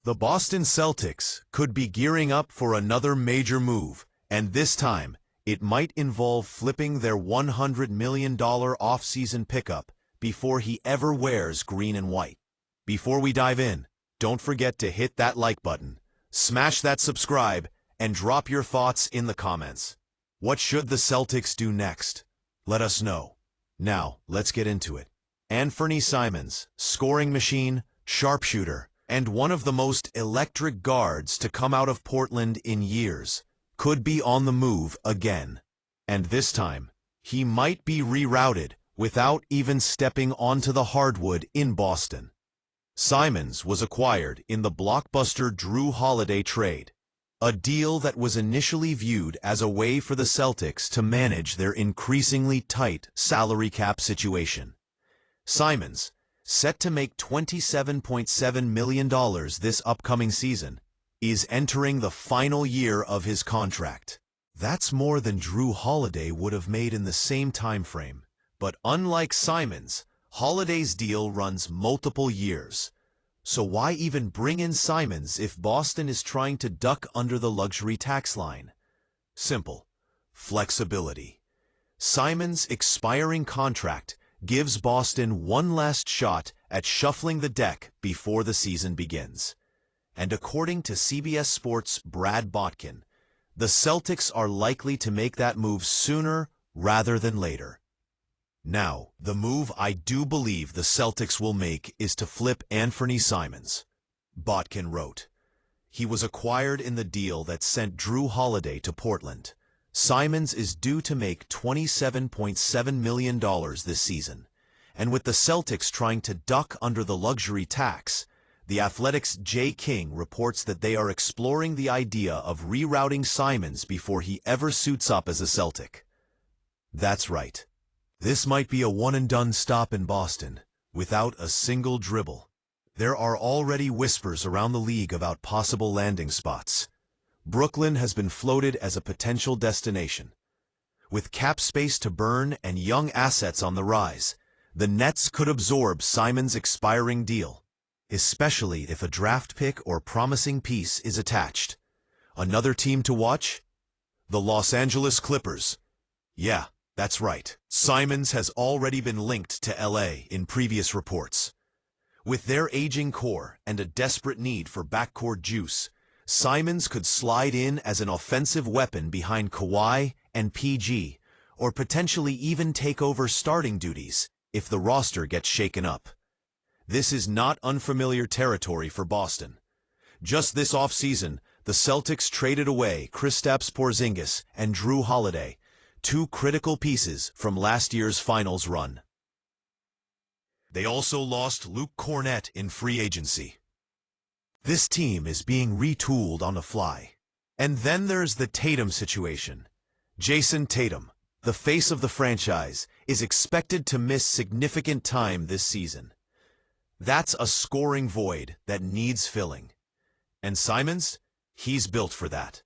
The Boston Celtics could be gearing up for another major move, and this time, it might involve flipping their $100 million offseason pickup before he ever wears green and white. Before we dive in, don't forget to hit that like button, smash that subscribe, and drop your thoughts in the comments. What should the Celtics do next? Let us know. Now, let's get into it. Anfernee Simons, scoring machine, sharpshooter, and one of the most electric guards to come out of Portland in years, could be on the move again. And this time, he might be rerouted without even stepping onto the hardwood in Boston. Simons was acquired in the blockbuster Jrue Holiday trade, a deal that was initially viewed as a way for the Celtics to manage their increasingly tight salary cap situation. Simons, set to make $27.7 million this upcoming season, is entering the final year of his contract. That's more than Jrue Holiday would have made in the same time frame. But unlike Simons, Holiday's deal runs multiple years. So why even bring in Simons if Boston is trying to duck under the luxury tax line? Simple. Flexibility. Simons' expiring contract gives Boston one last shot at shuffling the deck before the season begins. And according to CBS Sports' Brad Botkin, the Celtics are likely to make that move sooner rather than later. Now, the move I do believe the Celtics will make is to flip Anfernee Simons. Botkin wrote, "He was acquired in the deal that sent Jrue Holiday to Portland. Simons is due to make $27.7 million this season, and with the Celtics trying to duck under the luxury tax, The Athletic's Jay King reports that they are exploring the idea of rerouting Simons before he ever suits up as a Celtic." That's right. This might be a one-and-done stop in Boston, without a single dribble. There are already whispers around the league about possible landing spots. Brooklyn has been floated as a potential destination. With cap space to burn and young assets on the rise, the Nets could absorb Simons' expiring deal, especially if a draft pick or promising piece is attached. Another team to watch? The Los Angeles Clippers. Yeah, that's right. Simons has already been linked to LA in previous reports. With their aging core and a desperate need for backcourt juice, Simons could slide in as an offensive weapon behind Kawhi and PG, or potentially even take over starting duties if the roster gets shaken up. This is not unfamiliar territory for Boston. Just this offseason, the Celtics traded away Kristaps Porzingis and Jrue Holiday, two critical pieces from last year's finals run. They also lost Luke Kornet in free agency. This team is being retooled on the fly. And then there's the Tatum situation. Jayson Tatum, the face of the franchise, is expected to miss significant time this season. That's a scoring void that needs filling. And Simons? He's built for that.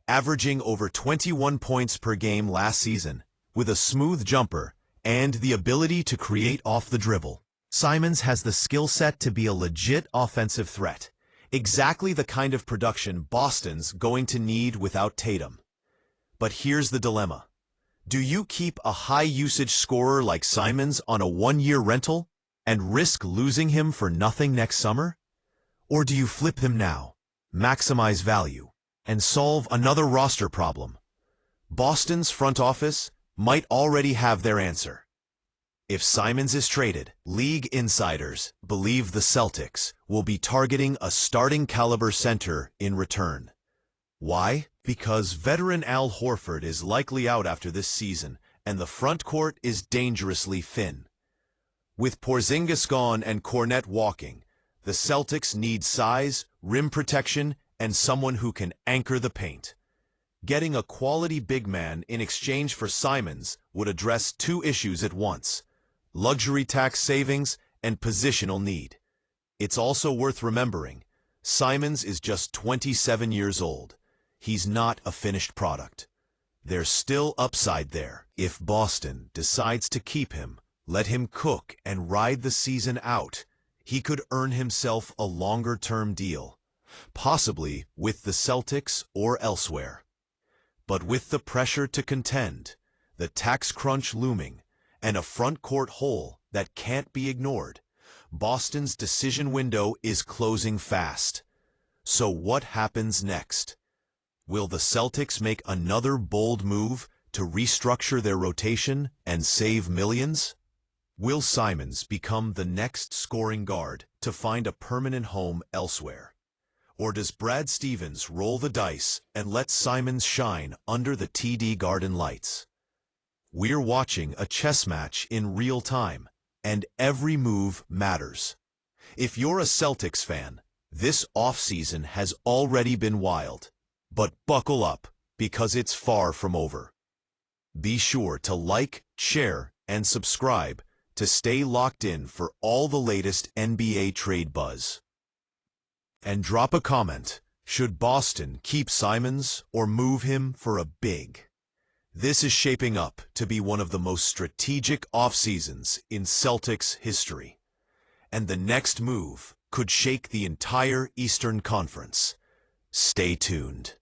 Averaging over 21 points per game last season, with a smooth jumper and the ability to create off the dribble, Simons has the skill set to be a legit offensive threat. Exactly the kind of production Boston's going to need without Tatum. But here's the dilemma. Do you keep a high-usage scorer like Simons on a one-year rental and risk losing him for nothing next summer? Or do you flip him now, maximize value, and solve another roster problem? Boston's front office might already have their answer. If Simons is traded, league insiders believe the Celtics will be targeting a starting-caliber center in return. Why? Because veteran Al Horford is likely out after this season, and the front court is dangerously thin. With Porzingis gone and Kornet walking, the Celtics need size, rim protection, and someone who can anchor the paint. Getting a quality big man in exchange for Simons would address two issues at once: luxury tax savings and positional need. It's also worth remembering, Simons is just 27 years old. He's not a finished product. There's still upside there. If Boston decides to keep him, let him cook and ride the season out, he could earn himself a longer-term deal, possibly with the Celtics or elsewhere. But with the pressure to contend, the tax crunch looming, and a front-court hole that can't be ignored, Boston's decision window is closing fast. So what happens next? Will the Celtics make another bold move to restructure their rotation and save millions? Will Simons become the next scoring guard to find a permanent home elsewhere? Or does Brad Stevens roll the dice and let Simons shine under the TD Garden lights? We're watching a chess match in real time, and every move matters. If you're a Celtics fan, this offseason has already been wild. But buckle up, because it's far from over. Be sure to like, share, and subscribe to stay locked in for all the latest NBA trade buzz. And drop a comment. Should Boston keep Simons or move him for a big? This is shaping up to be one of the most strategic off-seasons in Celtics history. And the next move could shake the entire Eastern Conference. Stay tuned.